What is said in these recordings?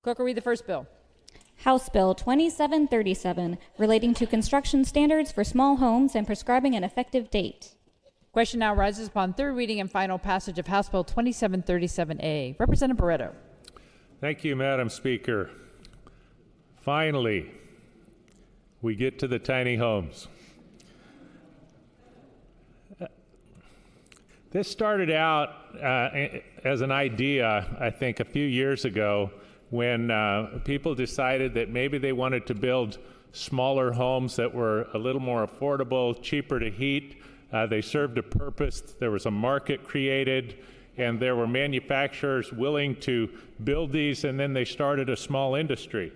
Clerk will read the first bill. House Bill 2737, relating to construction standards for small homes and prescribing an effective date. Question now rises upon third reading and final passage of House Bill 2737A. Representative Barreto. Thank you, Madam Speaker. Finally, we get to the tiny homes. This started out as an idea, I think, a few years ago when people decided that maybe they wanted to build smaller homes that were a little more affordable, cheaper to heat. They served a purpose. There was a market created, and there were manufacturers willing to build these, and then they started a small industry.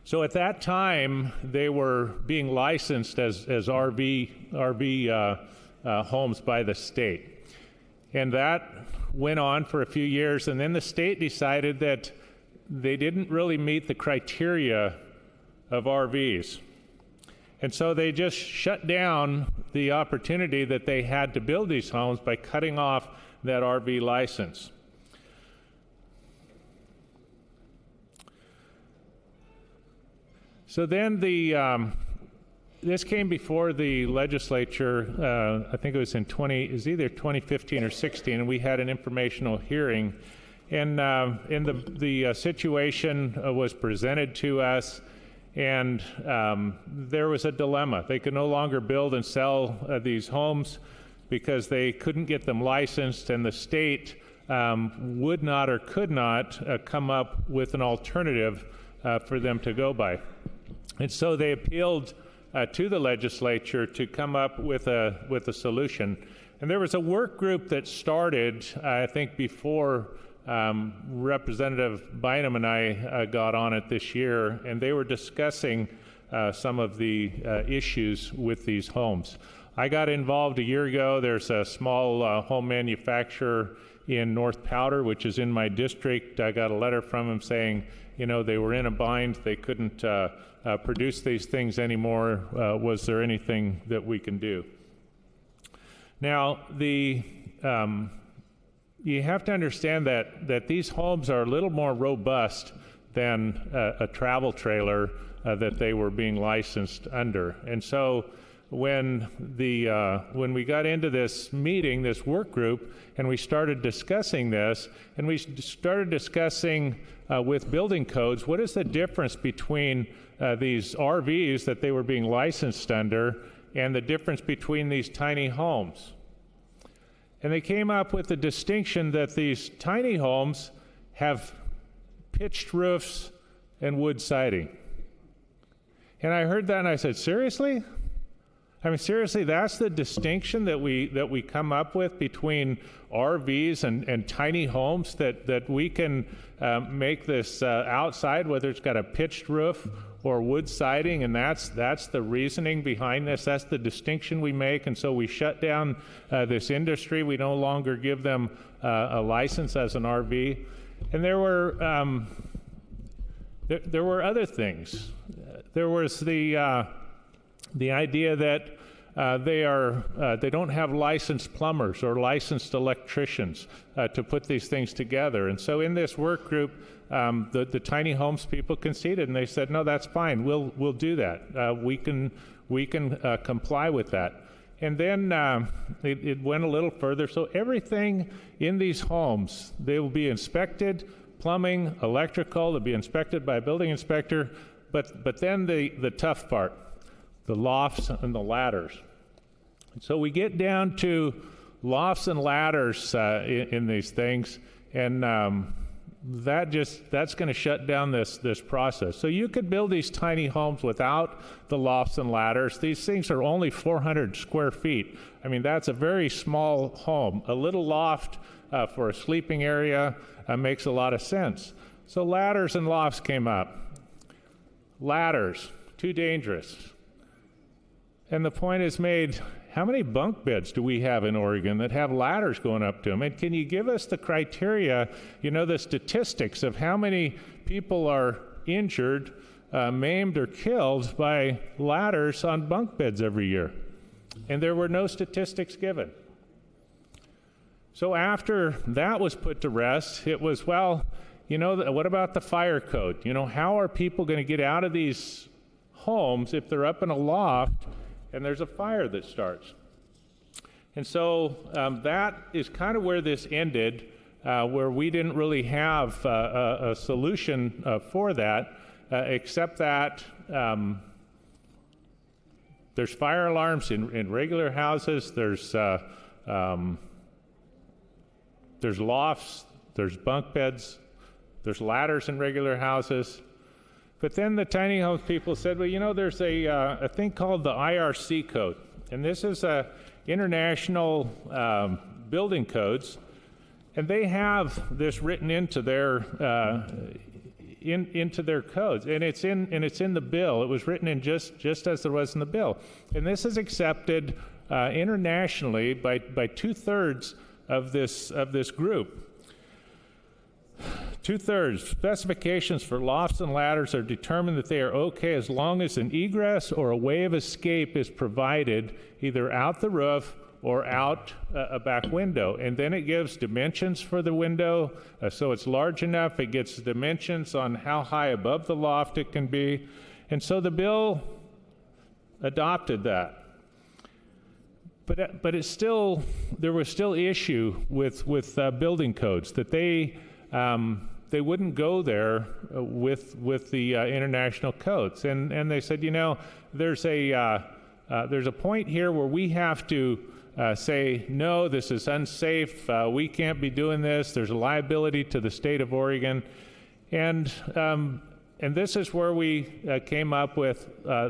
So at that time, they were being licensed as RV homes by the state. And that went on for a few years, and then the state decided that they didn't really meet the criteria of RVs. And so they just shut down the opportunity that they had to build these homes by cutting off that RV license. So then this came before the legislature, I think it was either 2015 or 16, and we had an informational hearing. And the situation was presented to us, and there was a dilemma. They could no longer build and sell these homes because they couldn't get them licensed, and the state would not or could not come up with an alternative for them to go by. And so they appealed to the legislature to come up with a solution. And there was a work group that started, I think, before Representative Bynum and I got on it this year, and they were discussing some of the issues with these homes. I got involved a year ago. There's a small home manufacturer in North Powder, which is in my district. I got a letter from them saying, you know, they were in a bind. They couldn't produce these things anymore. Was there anything that we can do? Now, you have to understand that these homes are a little more robust than a travel trailer that they were being licensed under. And so when we got into this meeting, this work group, and we started discussing this, and we started discussing with building codes, what is the difference between these RVs that they were being licensed under and the difference between these tiny homes? And they came up with the distinction that these tiny homes have pitched roofs and wood siding. And I heard that and I said, seriously? I mean, seriously, that's the distinction that we come up with between RVs and tiny homes, that we can make this outside, whether it's got a pitched roof or wood siding, and that's the reasoning behind this. That's the distinction we make, and so we shut down this industry. We no longer give them a license as an RV. And there were other things. There was the idea that they don't have licensed plumbers or licensed electricians to put these things together. And so in this work group, the tiny homes people conceded, and they said, no, that's fine. We'll do that. We can comply with that. And then it went a little further. So everything in these homes, they will be inspected, plumbing, electrical, they'll be inspected by a building inspector. But then the tough part, the lofts and the ladders. So we get down to lofts and ladders in these things, and that's going to shut down this process. So you could build these tiny homes without the lofts and ladders. These things are only 400 square feet. I mean, that's a very small home. A little loft for a sleeping area makes a lot of sense. So ladders and lofts came up. Ladders, too dangerous. And the point is made, how many bunk beds do we have in Oregon that have ladders going up to them? And can you give us the criteria, the statistics of how many people are injured, maimed, or killed by ladders on bunk beds every year? And there were no statistics given. So after that was put to rest, it was, well, What about the fire code? How are people going to get out of these homes if they're up in a loft and there's a fire that starts? And so that is kind of where this ended, where we didn't really have a solution for that, except that there's fire alarms in regular houses, there's lofts, there's bunk beds, there's ladders in regular houses. But then the tiny homes people said, well, there's a thing called the IRC code, and this is international building codes, and they have this written into their into their codes, and it's in the bill. It was written in just as there was in the bill, and this is accepted internationally by 2/3 of this group. 2/3 specifications for lofts and ladders are determined that they are okay as long as an egress or a way of escape is provided either out the roof or out a back window. And then it gives dimensions for the window, so it's large enough. It gets dimensions on how high above the loft it can be. And so the bill adopted that. But there was still issue with building codes, that they wouldn't go there with the international codes, and they said, there's a point here where we have to say, no, this is unsafe, we can't be doing this, there's a liability to the state of Oregon, and this is where we came up with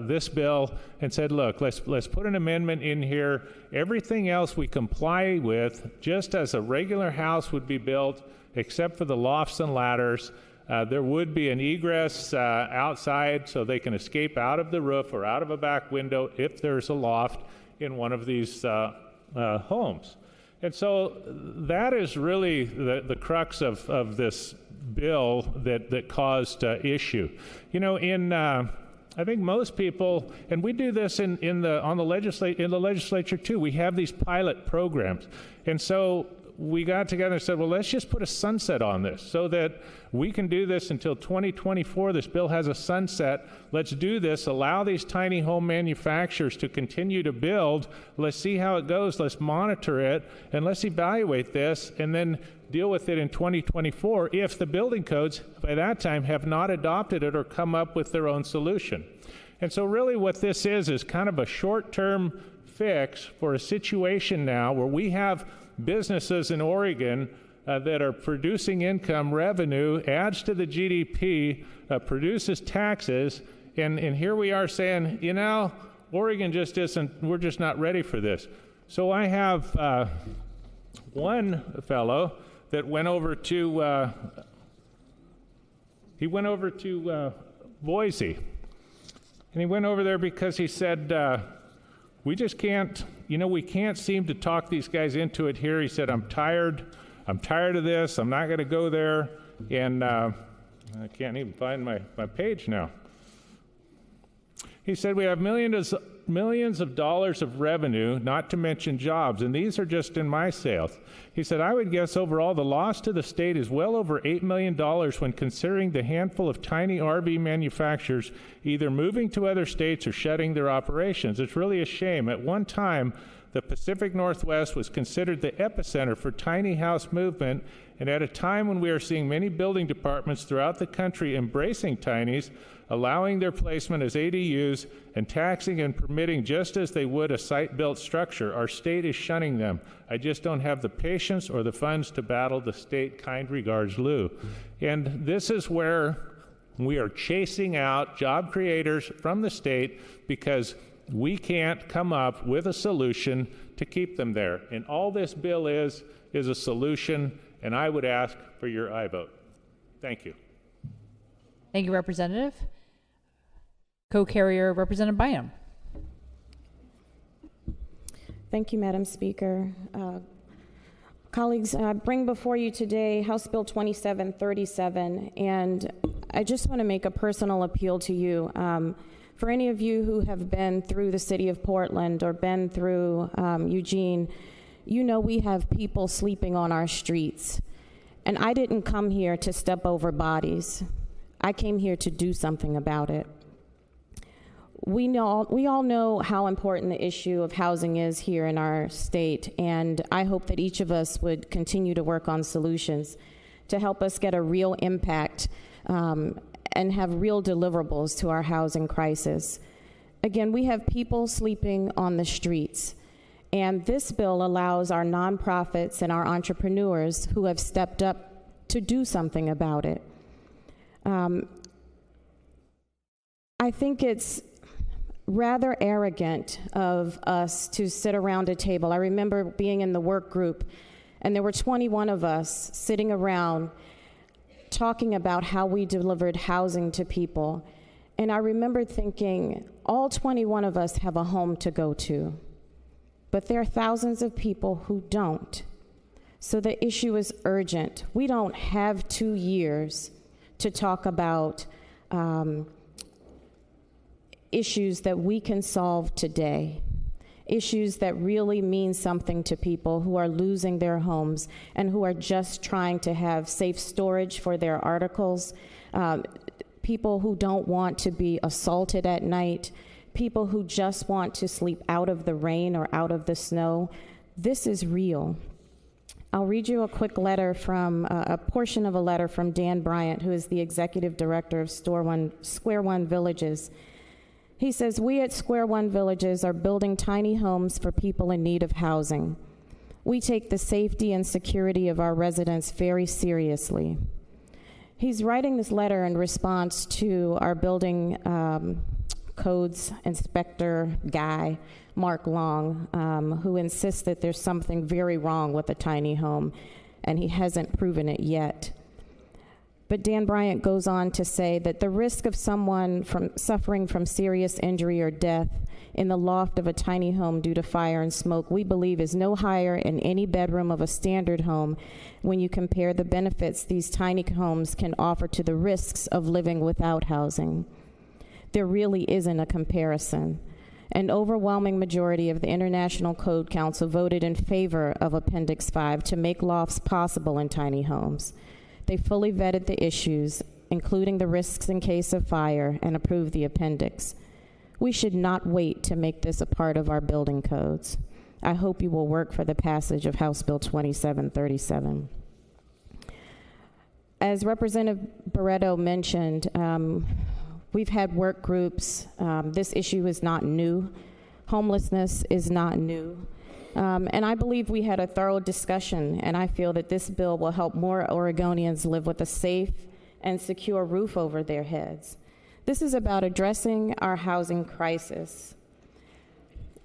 this bill and said, look, let's put an amendment in here. Everything else we comply with, just as a regular house would be built, except for the lofts and ladders. There would be an egress outside so they can escape out of the roof or out of a back window if there's a loft in one of these homes. And so that is really the crux of this bill that caused issue. I think most people, and we do this in the legislature too, we have these pilot programs. And so we got together and said, well, let's just put a sunset on this so that we can do this until 2024. This bill has a sunset. Let's do this. Allow these tiny home manufacturers to continue to build. Let's see how it goes. Let's monitor it, and let's evaluate this, and then deal with it in 2024 if the building codes by that time have not adopted it or come up with their own solution. And so really what this is kind of a short-term fix for a situation now where we have businesses in Oregon that are producing income, revenue, adds to the GDP, produces taxes, and here we are saying, Oregon just isn't, we're just not ready for this. So I have one fellow that went over to, Boise, and he went over there because he said, we just can't, we can't seem to talk these guys into it here. He said, I'm tired of this, I'm not going to go there, and I can't even find my page now. He said, we have millions of dollars of revenue, not to mention jobs, and these are just in my sales. He said, I would guess overall the loss to the state is well over $8 million when considering the handful of tiny RV manufacturers either moving to other states or shutting their operations. It's really a shame. At one time, the Pacific Northwest was considered the epicenter for tiny house movement, and at a time when we are seeing many building departments throughout the country embracing tinies, allowing their placement as ADUs, and taxing and permitting just as they would a site-built structure, our state is shunning them. I just don't have the patience or the funds to battle the state. Kind regards, Lou. And this is where we are chasing out job creators from the state because we can't come up with a solution to keep them there. And all this bill is a solution, and I would ask for your aye vote. Thank you. Thank you, Representative. Co-carrier, Representative Bynum. Thank you, Madam Speaker. Colleagues, I bring before you today House Bill 2737, and I just want to make a personal appeal to you. For any of you who have been through the city of Portland or been through Eugene, we have people sleeping on our streets. And I didn't come here to step over bodies. I came here to do something about it. We all know how important the issue of housing is here in our state, and I hope that each of us would continue to work on solutions to help us get a real impact and have real deliverables to our housing crisis. Again, we have people sleeping on the streets, and this bill allows our nonprofits and our entrepreneurs who have stepped up to do something about it. I think it's rather arrogant of us to sit around a table. I remember being in the work group, and there were 21 of us sitting around talking about how we delivered housing to people. And I remember thinking, all 21 of us have a home to go to, but there are thousands of people who don't. So the issue is urgent. We don't have 2 years to talk about issues that we can solve today, issues that really mean something to people who are losing their homes and who are just trying to have safe storage for their articles, people who don't want to be assaulted at night, people who just want to sleep out of the rain or out of the snow. This is real. I'll read you a quick letter from, a portion of a letter from Dan Bryant, who is the executive director of Square One Villages. He says, "We at Square One Villages are building tiny homes for people in need of housing. We take the safety and security of our residents very seriously." He's writing this letter in response to our building codes inspector guy, Mark Long, who insists that there's something very wrong with a tiny home, and he hasn't proven it yet. But Dan Bryant goes on to say that the risk of someone suffering from serious injury or death in the loft of a tiny home due to fire and smoke, we believe, is no higher in any bedroom of a standard home when you compare the benefits these tiny homes can offer to the risks of living without housing. There really isn't a comparison. An overwhelming majority of the International Code Council voted in favor of Appendix 5 to make lofts possible in tiny homes. They fully vetted the issues, including the risks in case of fire, and approved the appendix. We should not wait to make this a part of our building codes. I hope you will work for the passage of House Bill 2737. As Representative Barreto mentioned, we've had work groups. This issue is not new. Homelessness is not new. And I believe we had a thorough discussion, and I feel that this bill will help more Oregonians live with a safe and secure roof over their heads. This is about addressing our housing crisis.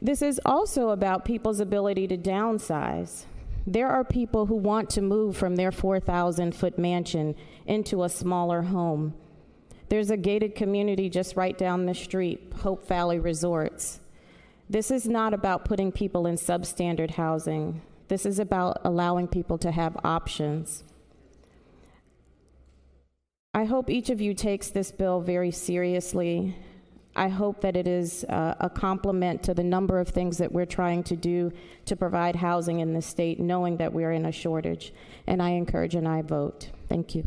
This is also about people's ability to downsize. There are people who want to move from their 4,000-foot mansion into a smaller home. There's a gated community just right down the street, Hope Valley Resorts. This is not about putting people in substandard housing. This is about allowing people to have options. I hope each of you takes this bill very seriously. I hope that it is a complement to the number of things that we're trying to do to provide housing in this state, knowing that we're in a shortage. And I encourage and I vote. Thank you.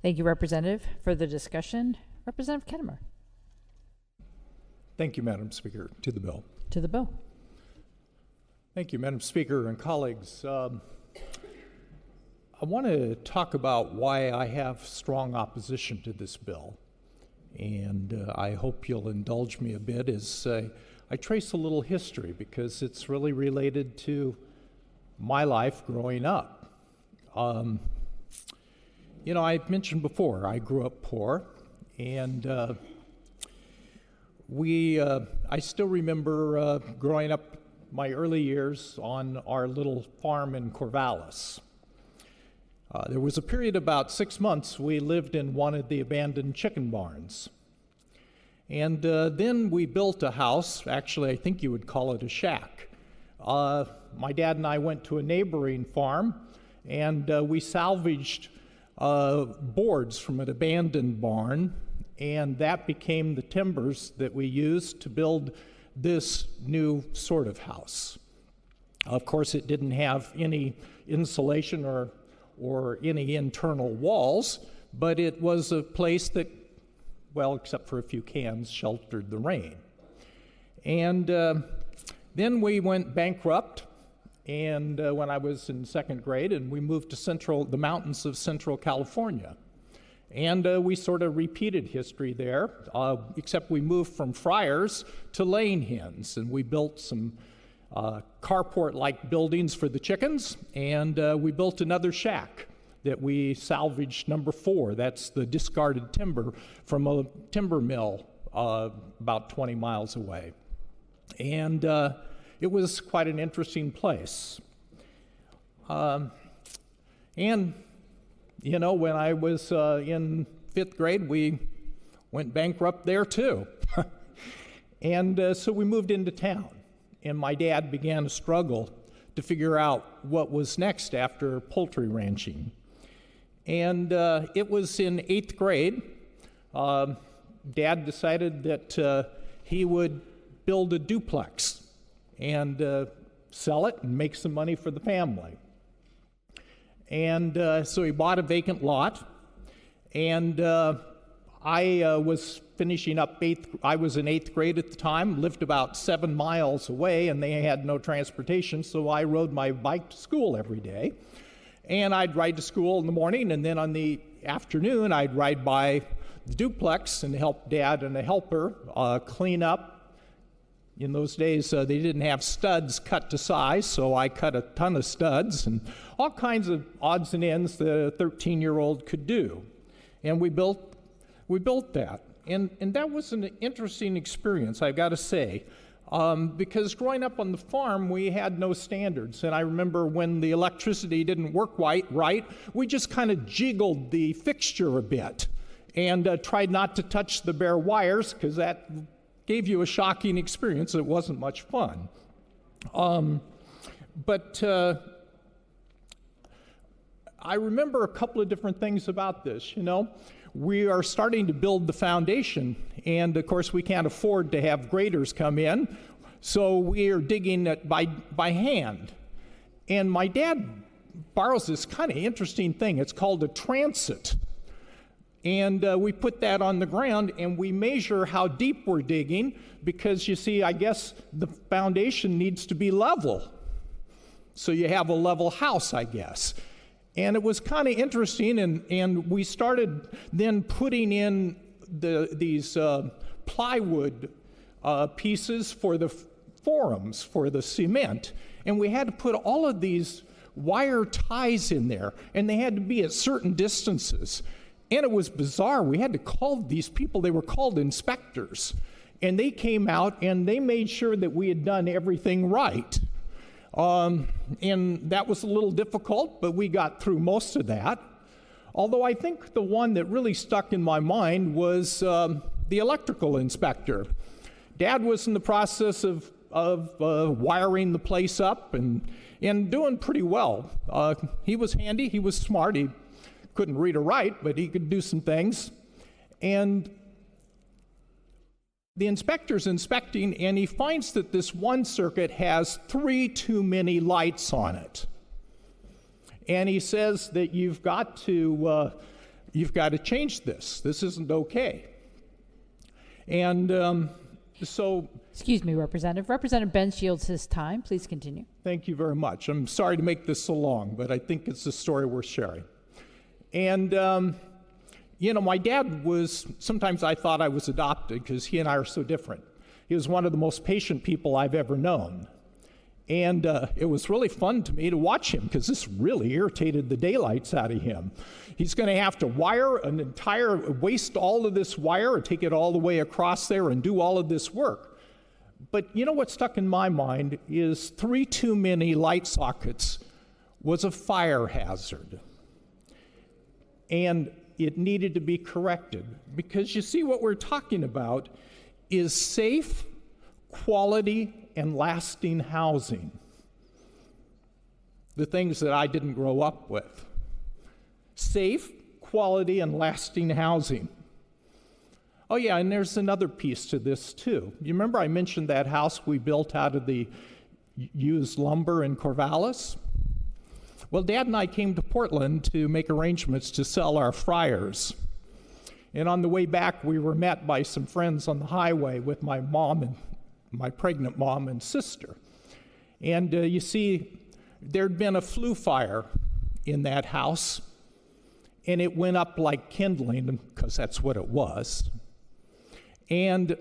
Thank you, Representative. Further discussion? Representative Kettemer. Thank you, Madam Speaker. To the bill. To the bill. Thank you, Madam Speaker and colleagues. I want to talk about why I have strong opposition to this bill. And I hope you'll indulge me a bit as I trace a little history, because it's really related to my life growing up. You know, I've mentioned before, I grew up poor, and I still remember growing up my early years on our little farm in Corvallis. There was a period about 6 months we lived in one of the abandoned chicken barns. And then we built a house. Actually, I think you would call it a shack. My dad and I went to a neighboring farm, and we salvaged boards from an abandoned barn, and that became the timbers that we used to build this new sort of house. Of course, it didn't have any insulation or or any internal walls, but it was a place that, well, except for a few cans, sheltered the rain. And then we went bankrupt, and when I was in second grade, and we moved to the mountains of Central California. And we sort of repeated history there, except we moved from fryers to laying hens, and we built some carport-like buildings for the chickens, and we built another shack that we salvaged, number 4. That's the discarded timber from a timber mill about 20 miles away. And it was quite an interesting place. And you know, when I was in 5th grade, we went bankrupt there too. And so we moved into town, and my dad began to struggle to figure out what was next after poultry ranching. And it was in 8th grade, Dad decided that he would build a duplex and sell it and make some money for the family. And so he bought a vacant lot, and I was finishing up I was in 8th grade at the time, lived about 7 miles away, and they had no transportation, so I rode my bike to school every day. And I'd ride to school in the morning, and then on the afternoon, I'd ride by the duplex and help Dad and a helper clean up. In those days, they didn't have studs cut to size, so I cut a ton of studs and all kinds of odds and ends that a 13-year-old could do. And we built that. And that was an interesting experience, I've got to say, because growing up on the farm, we had no standards. And I remember when the electricity didn't work right, we just kind of jiggled the fixture a bit and tried not to touch the bare wires, because that gave you a shocking experience. It wasn't much fun. But I remember a couple of different things about this. You know, we are starting to build the foundation, and of course we can't afford to have graders come in, so we are digging it by hand. And my dad borrows this kind of interesting thing. It's called a transit. And we put that on the ground, and we measure how deep we're digging, because you see, I guess the foundation needs to be level. So you have a level house, I guess. And it was kind of interesting, and we started then putting in these plywood pieces for the forums, for the cement. And we had to put all of these wire ties in there, and they had to be at certain distances. And it was bizarre. We had to call these people. They were called inspectors. And they came out, and they made sure that we had done everything right. And that was a little difficult, but we got through most of that. Although I think the one that really stuck in my mind was the electrical inspector. Dad was in the process of wiring the place up and doing pretty well. He was handy. He was smart. He couldn't read or write, but he could do some things. And the inspector's inspecting, and he finds that this one circuit has 3 too many lights on it. And he says that you've got to change this. This isn't okay. And so... Excuse me, Representative. Representative Benz yields his time. Please continue. Thank you very much. I'm sorry to make this so long, but I think it's a story worth sharing. And, you know, my dad sometimes I thought I was adopted because he and I are so different. He was one of the most patient people I've ever known. And it was really fun to me to watch him, because this really irritated the daylights out of him. He's going to have to waste all of this wire and take it all the way across there and do all of this work. But you know what stuck in my mind is 3 too many light sockets was a fire hazard. And it needed to be corrected, because you see, what we're talking about is safe, quality, and lasting housing. The things that I didn't grow up with. Safe, quality, and lasting housing. Oh yeah, and there's another piece to this too. You remember I mentioned that house we built out of the used lumber in Corvallis? Well, Dad and I came to Portland to make arrangements to sell our fryers. And on the way back, we were met by some friends on the highway with my mom and my pregnant mom and sister. And you see, there'd been a flue fire in that house, and it went up like kindling, because that's what it was. And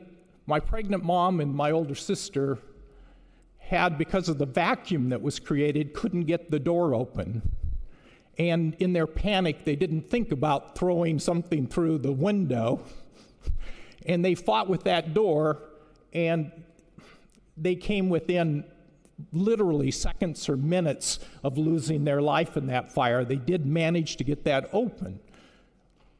my pregnant mom and my older sister had, because of the vacuum that was created, couldn't get the door open. And in their panic, they didn't think about throwing something through the window. And they fought with that door, and they came within literally seconds or minutes of losing their life in that fire. They did manage to get that open.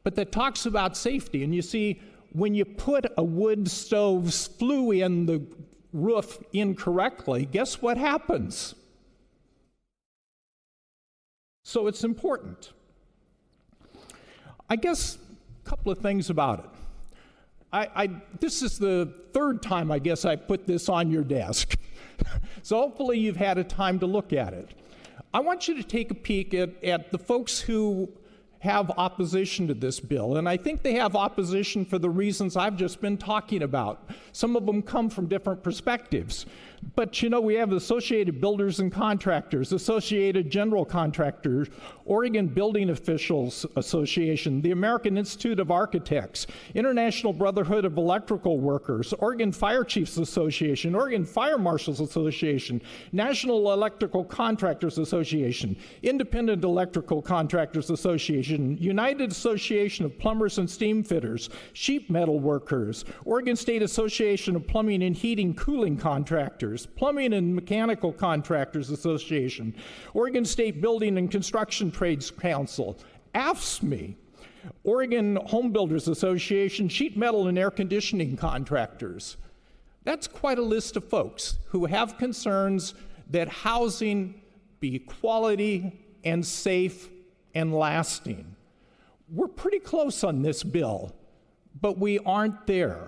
But that talks about safety. And you see, when you put a wood stove's flue in the roof incorrectly, guess what happens? So it's important. I guess a couple of things about it. This is the third time, I guess, I put this on your desk. So hopefully you've had a time to look at it. I want you to take a peek at the folks who have opposition to this bill, and I think they have opposition for the reasons I've just been talking about. Some of them come from different perspectives. But you know, we have Associated Builders and Contractors, Associated General Contractors, Oregon Building Officials Association, the American Institute of Architects, International Brotherhood of Electrical Workers, Oregon Fire Chiefs Association, Oregon Fire Marshals Association, National Electrical Contractors Association, Independent Electrical Contractors Association, United Association of Plumbers and Steam Fitters, Sheet Metal Workers, Oregon State Association of Plumbing and Heating Cooling Contractors, Plumbing and Mechanical Contractors Association, Oregon State Building and Construction Trades Council, AFSCME, Oregon Home Builders Association, Sheet Metal and Air Conditioning Contractors. That's quite a list of folks who have concerns that housing be quality and safe and lasting. We're pretty close on this bill, but we aren't there.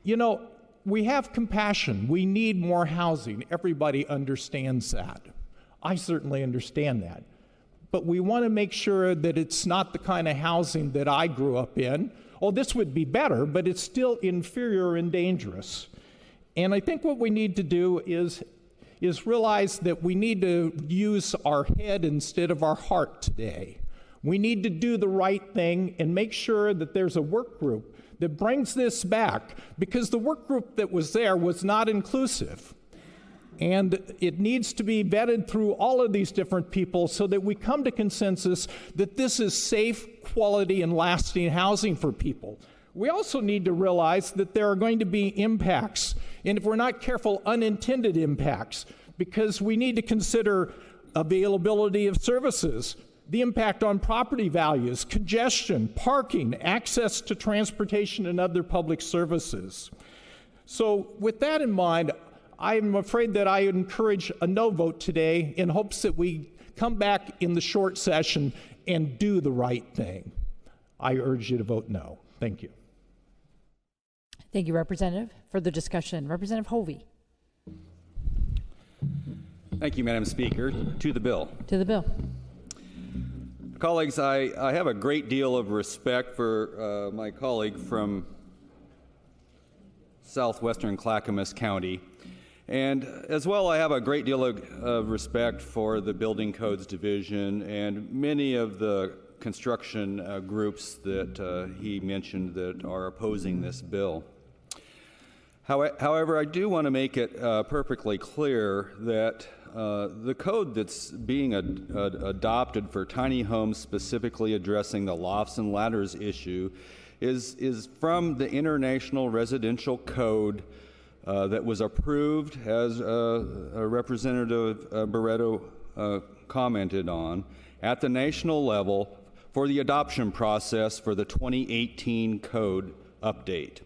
You know, we have compassion. We need more housing. Everybody understands that. I certainly understand that. But we want to make sure that it's not the kind of housing that I grew up in. Oh, this would be better, but it's still inferior and dangerous. And I think what we need to do is realize that we need to use our head instead of our heart today. We need to do the right thing and make sure that there's a work group that brings this back, because the work group that was there was not inclusive. And it needs to be vetted through all of these different people so that we come to consensus that this is safe, quality, and lasting housing for people. We also need to realize that there are going to be impacts, and if we're not careful, unintended impacts, because we need to consider availability of services, the impact on property values, congestion, parking, access to transportation and other public services. So with that in mind, I'm afraid that I encourage a no vote today in hopes that we come back in the short session and do the right thing. I urge you to vote no. Thank you. Thank you, Representative. Further discussion. Representative Hovey. Thank you, Madam Speaker. To the bill. To the bill. Colleagues, I have a great deal of respect for my colleague from southwestern Clackamas County. And as well, I have a great deal of respect for the Building Codes Division and many of the construction groups that he mentioned that are opposing this bill. However, I do want to make it perfectly clear that the code that's being adopted for tiny homes, specifically addressing the lofts and ladders issue, is from the International Residential Code that was approved, as Representative Barreto commented on, at the national level for the adoption process for the 2018 code update.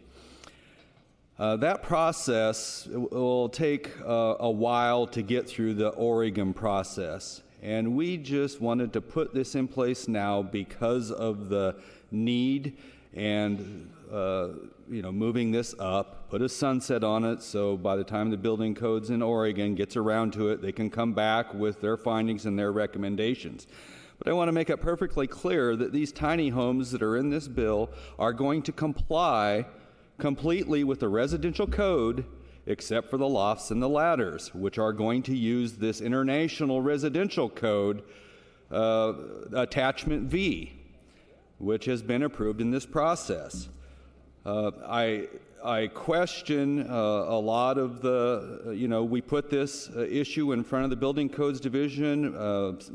That process will take a while to get through the Oregon process, and we just wanted to put this in place now because of the need and moving this up, put a sunset on it, so by the time the building codes in Oregon gets around to it, they can come back with their findings and their recommendations. But I want to make it perfectly clear that these tiny homes that are in this bill are going to comply completely with the residential code, except for the lofts and the ladders, which are going to use this international residential code, attachment V, which has been approved in this process. I question a lot of the, we put this issue in front of the Building Codes Division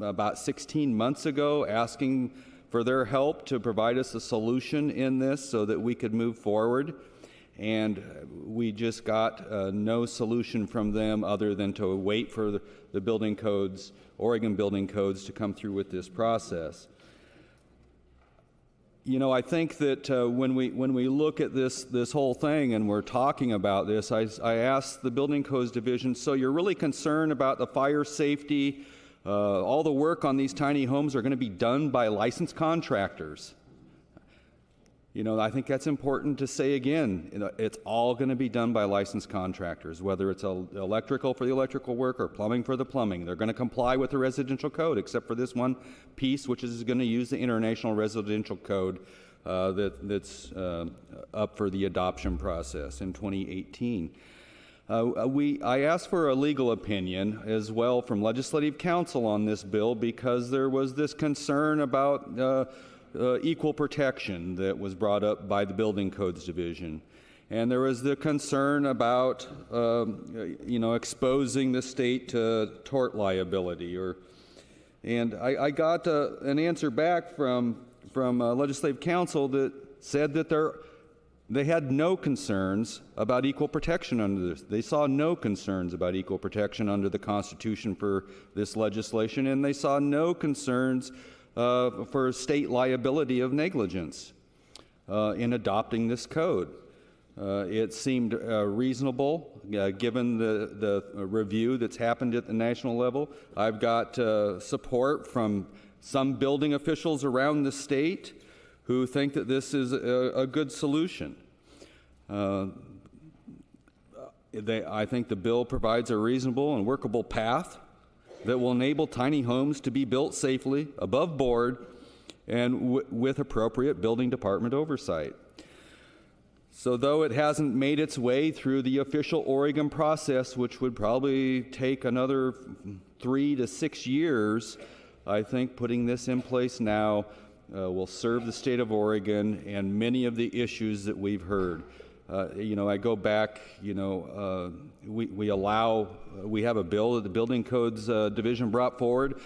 about 16 months ago, asking for their help to provide us a solution in this so that we could move forward. And we just got no solution from them other than to wait for the building codes, Oregon building codes, to come through with this process. I think that when we look at this whole thing and we're talking about this, I asked the Building Codes Division, so you're really concerned about the fire safety, all the work on these tiny homes are going to be done by licensed contractors. I think that's important to say again. It's all going to be done by licensed contractors, whether it's electrical for the electrical work or plumbing for the plumbing. They're going to comply with the residential code, except for this one piece, which is going to use the international residential code that's up for the adoption process in 2018. I asked for a legal opinion as well from legislative counsel on this bill because there was this concern about equal protection that was brought up by the Building Codes Division. And there was the concern about, exposing the state to tort liability. And I got an answer back from legislative counsel that said that they had no concerns about equal protection under this. They saw no concerns about equal protection under the Constitution for this legislation, and they saw no concerns for state liability of negligence in adopting this code. It seemed reasonable given the review that's happened at the national level. I've got support from some building officials around the state who think that this is a good solution. I think the bill provides a reasonable and workable path that will enable tiny homes to be built safely, above board, and with appropriate building department oversight. So though it hasn't made its way through the official Oregon process, which would probably take another 3 to 6 years, I think putting this in place now will serve the state of Oregon and many of the issues that we've heard. I go back, we have a bill that the Building Codes Division brought forward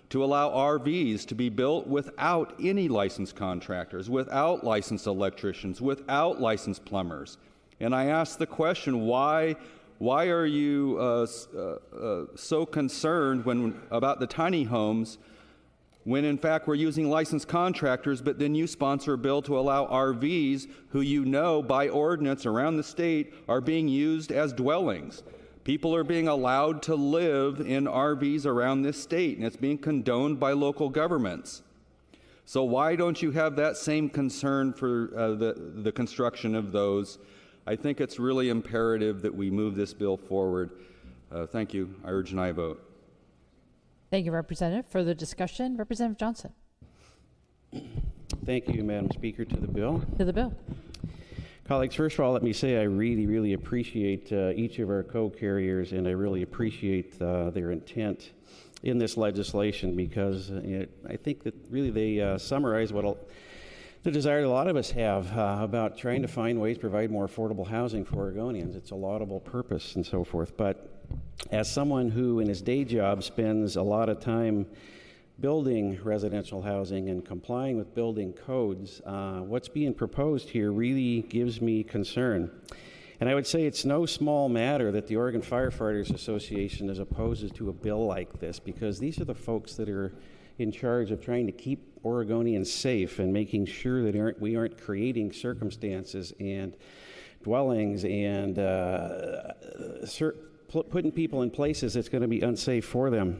to allow RVs to be built without any licensed contractors, without licensed electricians, without licensed plumbers. And I asked the question, why are you so concerned about the tiny homes when in fact we're using licensed contractors, but then you sponsor a bill to allow RVs who by ordinance around the state are being used as dwellings. People are being allowed to live in RVs around this state, and it's being condoned by local governments. So why don't you have that same concern for the construction of those? I think it's really imperative that we move this bill forward. Thank you. I urge an aye vote. Thank you, Representative. Further discussion? Representative Johnson. Thank you, Madam Speaker. To the bill. To the bill. Colleagues, first of all, let me say I really, really appreciate each of our co-carriers, and I really appreciate their intent in this legislation because I think that really they summarize the desire that a lot of us have about trying to find ways to provide more affordable housing for Oregonians. It's a laudable purpose and so forth. But as someone who in his day job spends a lot of time building residential housing and complying with building codes, what's being proposed here really gives me concern. And I would say it's no small matter that the Oregon Firefighters Association is opposed to a bill like this, because these are the folks that are in charge of trying to keep Oregonians safe and making sure that we aren't creating circumstances and dwellings and putting people in places that's going to be unsafe for them.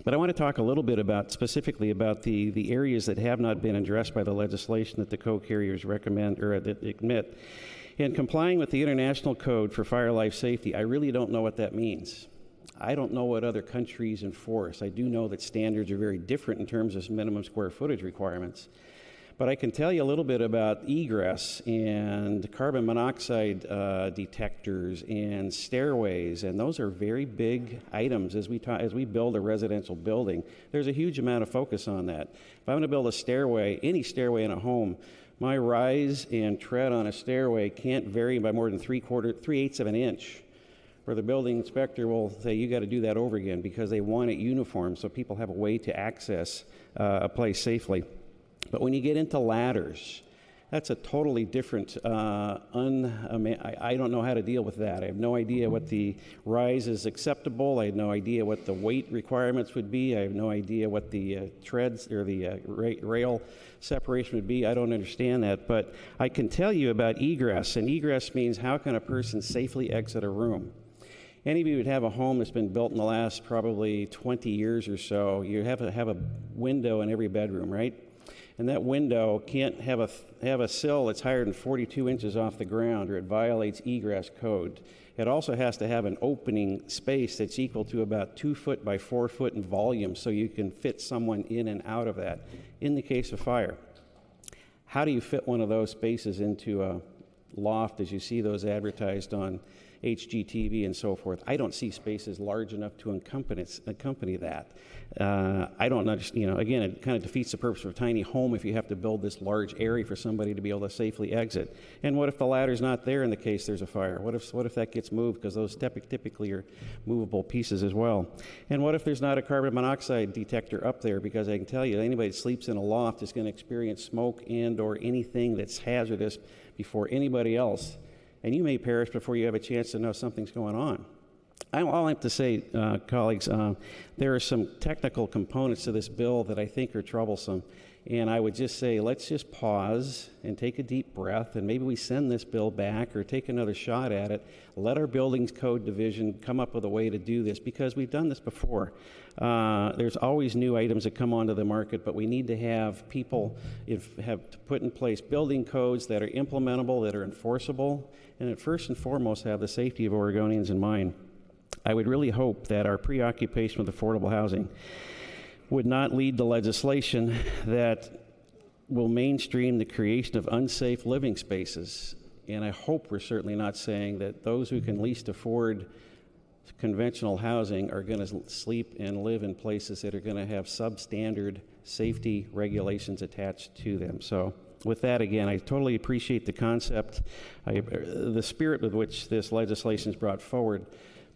But I want to talk a little bit about, specifically about the areas that have not been addressed by the legislation that the co-carriers recommend or that admit. In complying with the International Code for Fire Life Safety, I really don't know what that means. I don't know what other countries enforce. I do know that standards are very different in terms of minimum square footage requirements. But I can tell you a little bit about egress and carbon monoxide detectors and stairways, and those are very big items as we build a residential building. There's a huge amount of focus on that. If I'm going to build a stairway, any stairway in a home, my rise and tread on a stairway can't vary by more than 3/8 of an inch, or the building inspector will say, you got to do that over again, because they want it uniform so people have a way to access a place safely. But when you get into ladders, that's a totally different, I don't know how to deal with that. I have no idea what the rise is acceptable. I have no idea what the weight requirements would be. I have no idea what the treads or the rail separation would be. I don't understand that. But I can tell you about egress, and egress means how can a person safely exit a room. Any of you would have a home that's been built in the last probably 20 years or so, you have to have a window in every bedroom, right? And that window can't have a sill that's higher than 42 inches off the ground, or it violates egress code. It also has to have an opening space that's equal to about 2 foot by 4 foot in volume, so you can fit someone in and out of that in the case of fire. How do you fit one of those spaces into a loft as you see those advertised on HGTV and so forth? I don't see spaces large enough to accompany that. I don't understand, again, it kind of defeats the purpose of a tiny home if you have to build this large area for somebody to be able to safely exit. And what if the ladder's not there in the case there's a fire? What if that gets moved, because those typically are movable pieces as well? And what if there's not a carbon monoxide detector up there? Because I can tell you, anybody that sleeps in a loft is going to experience smoke and or anything that's hazardous before anybody else. And you may perish before you have a chance to know something's going on. All I have to say, colleagues, there are some technical components to this bill that I think are troublesome. And I would just say, let's just pause and take a deep breath, and maybe we send this bill back or take another shot at it. Let our Buildings Code Division come up with a way to do this, because we've done this before. There's always new items that come onto the market, but we need to have people have to put in place building codes that are implementable, that are enforceable, and that first and foremost have the safety of Oregonians in mind. I would really hope that our preoccupation with affordable housing would not lead to legislation that will mainstream the creation of unsafe living spaces. And I hope we're certainly not saying that those who can least afford conventional housing are going to sleep and live in places that are going to have substandard safety regulations attached to them. So with that, again, I totally appreciate the concept, the spirit with which this legislation is brought forward.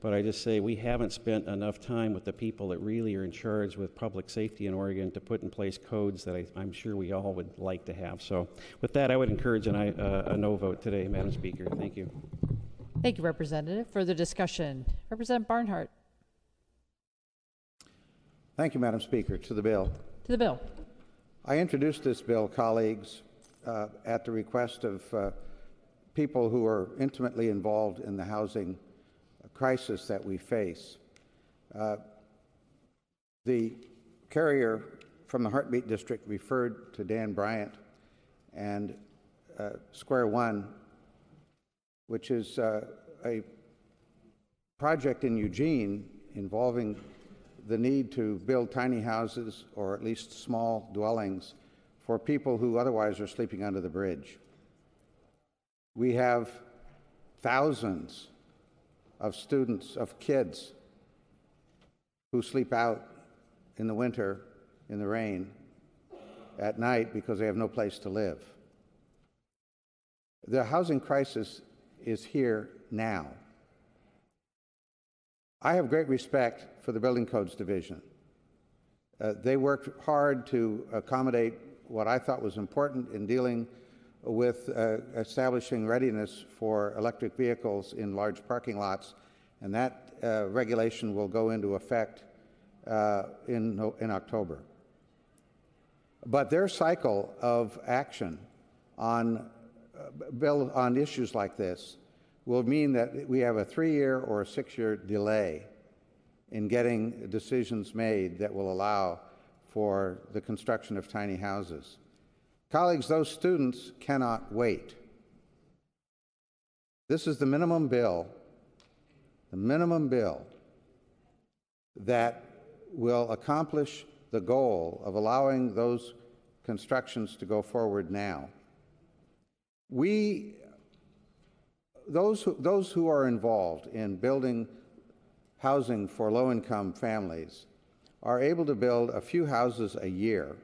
But I just say we haven't spent enough time with the people that really are in charge with public safety in Oregon to put in place codes that I'm sure we all would like to have. So with that, I would encourage a no vote today, Madam Speaker. Thank you. Thank you, Representative. Further discussion. Representative Barnhart. Thank you, Madam Speaker. To the bill. To the bill. I introduced this bill, colleagues, at the request of people who are intimately involved in the housing crisis that we face. The carrier from the Heartbeat District referred to Dan Bryant and Square One, which is a project in Eugene involving the need to build tiny houses, or at least small dwellings, for people who otherwise are sleeping under the bridge. We have thousands of students, of kids, who sleep out in the winter, in the rain, at night because they have no place to live. The housing crisis is here now. I have great respect for the Building Codes Division. They worked hard to accommodate what I thought was important in dealing with establishing readiness for electric vehicles in large parking lots, and that regulation will go into effect in October. But their cycle of action on issues like this will mean that we have a 3-year or a 6-year delay in getting decisions made that will allow for the construction of tiny houses. Colleagues, those students cannot wait. This is the minimum bill that will accomplish the goal of allowing those constructions to go forward now. Those who are involved in building housing for low-income families are able to build a few houses a year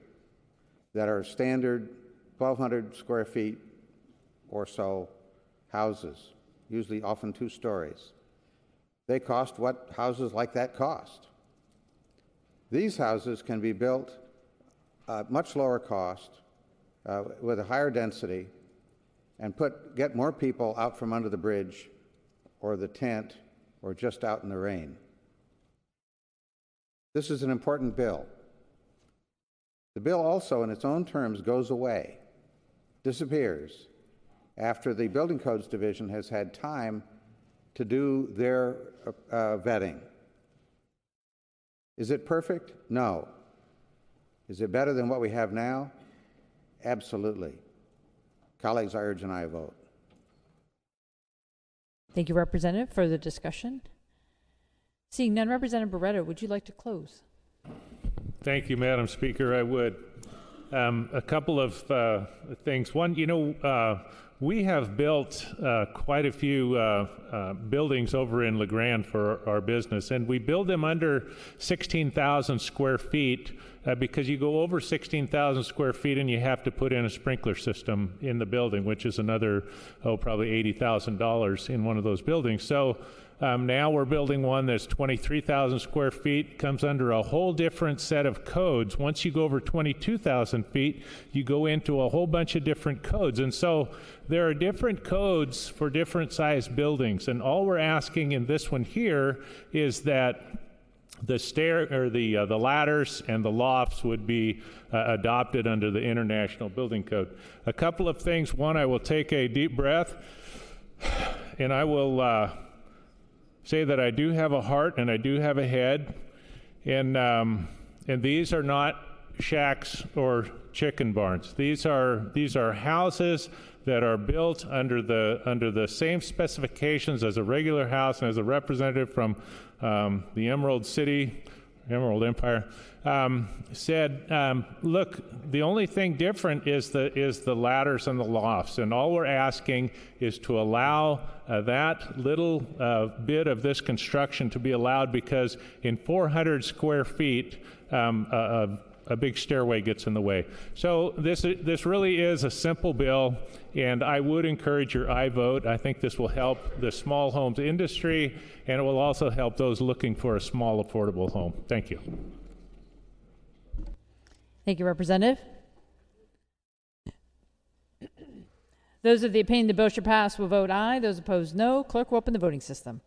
that are standard 1,200 square feet or so houses, usually often 2 stories. They cost what houses like that cost. These houses can be built at much lower cost, with a higher density, and get more people out from under the bridge or the tent or just out in the rain. This is an important bill. The bill also, in its own terms, goes away, disappears, after the Building Codes Division has had time to do their vetting. Is it perfect? No. Is it better than what we have now? Absolutely. Colleagues, I urge an aye vote. Thank you, Representative. Further discussion? Seeing none, Representative Barreto, would you like to close? Thank you, Madam Speaker. I would. A couple of things. One, we have built quite a few buildings over in La Grande for our business, and we build them under 16,000 square feet because you go over 16,000 square feet and you have to put in a sprinkler system in the building, which is another, probably $80,000 in one of those buildings. So now we're building one that's 23,000 square feet, comes under a whole different set of codes. Once you go over 22,000 feet, you go into a whole bunch of different codes. And so there are different codes for different sized buildings. And all we're asking in this one here is that the ladders and the lofts would be adopted under the International Building Code. A couple of things. One, I will take a deep breath, and I will say that I do have a heart and I do have a head, and these are not shacks or chicken barns. These are houses that are built under the same specifications as a regular house. And as a representative from the Emerald Empire said, look, the only thing different is the ladders and the lofts, and all we're asking is to allow that little bit of this construction to be allowed, because in 400 square feet, a big stairway gets in the way. So this really is a simple bill, and I would encourage your aye vote. I think this will help the small homes industry, and it will also help those looking for a small, affordable home. Thank you. Thank you, Representative. Those of the opinion the bill should pass will vote aye. Those opposed, no. Clerk will open the voting system.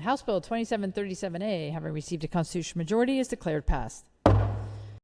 House Bill 2737A, having received a constitutional majority, is declared passed.